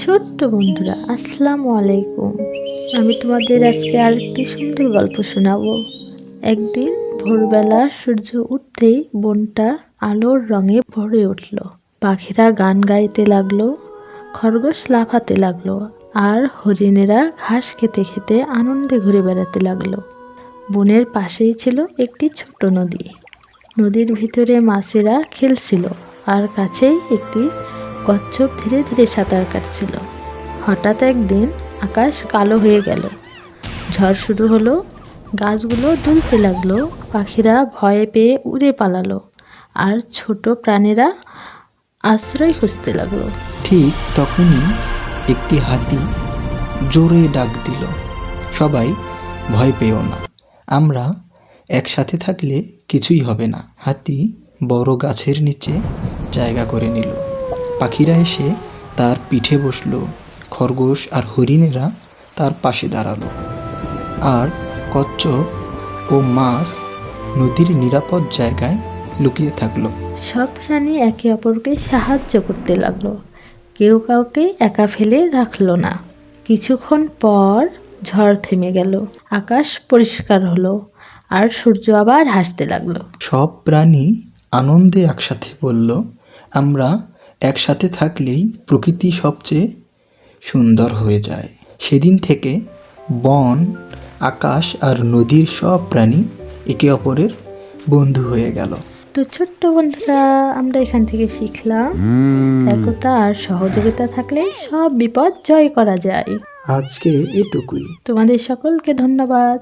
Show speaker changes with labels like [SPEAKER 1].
[SPEAKER 1] ছোট্ট বন্ধুরা, আসসালামু আলাইকুম। আমি তোমাদের আজকে আরেকটি সুন্দর গল্প শোনাবো। একদিন ভোরবেলা সূর্য উঠতেই বনটা আলোর রঙে ভরে উঠল। পাখিরা গান গাইতে লাগলো, খরগোশ লাফাতে লাগলো, আর হরিণেরা ঘাস খেতে খেতে আনন্দে ঘুরে বেড়াতে লাগলো। বনের পাশেই ছিল একটি ছোট নদী। নদীর ভিতরে মাছেরা খেলছিল, আর কাছেই একটি কচ্ছপ ধীরে ধীরে সাঁতার কাটছিল। হঠাৎ একদিন আকাশ কালো হয়ে গেল, ঝড় শুরু হলো, গাছগুলো দুলতে লাগলো, পাখিরা ভয়ে পেয়ে উড়ে পালালো, আর ছোট প্রাণীরা আশ্রয় খুঁজতে লাগলো।
[SPEAKER 2] ঠিক তখনই একটি হাতি জোরে ডাক দিল, সবাই ভয় পেও না, আমরা একসাথে থাকলে কিছুই হবে না। হাতি বড় গাছের নিচে জায়গা করে নিল। পাখিরা এসে তার পিঠে বসলো, খরগোশ আর হরিণেরা তার পাশে দাঁড়ালো, আর কচ্ছপ ও মাছ নদীর নিরাপদ জায়গায় লুকিয়ে থাকলো।
[SPEAKER 1] সব প্রাণী একে অপরকে সাহায্য করতে লাগলো, কেউ কাউকে একা ফেলে রাখলো না। কিছুক্ষণ পর ঝড় থেমে গেল, আকাশ পরিষ্কার হলো, আর সূর্য আবার হাসতে লাগলো।
[SPEAKER 2] সব প্রাণী আনন্দে একসাথে বলল, আমরা একসাথে থাকলেই প্রকৃতি সবচেয়ে সুন্দর হয়ে যায়। সেদিন থেকে বন, আকাশ আর নদীর সব প্রাণী একে অপরের বন্ধু হয়ে গেল।
[SPEAKER 1] তো ছোট্ট বন্ধুরা, আমরা এখান থেকে শিখলাম একতা আর সহযোগিতা থাকলে সব বিপদ জয় করা যায়।
[SPEAKER 2] আজকে এটুকুই।
[SPEAKER 1] তোমাদের সকলকে ধন্যবাদ।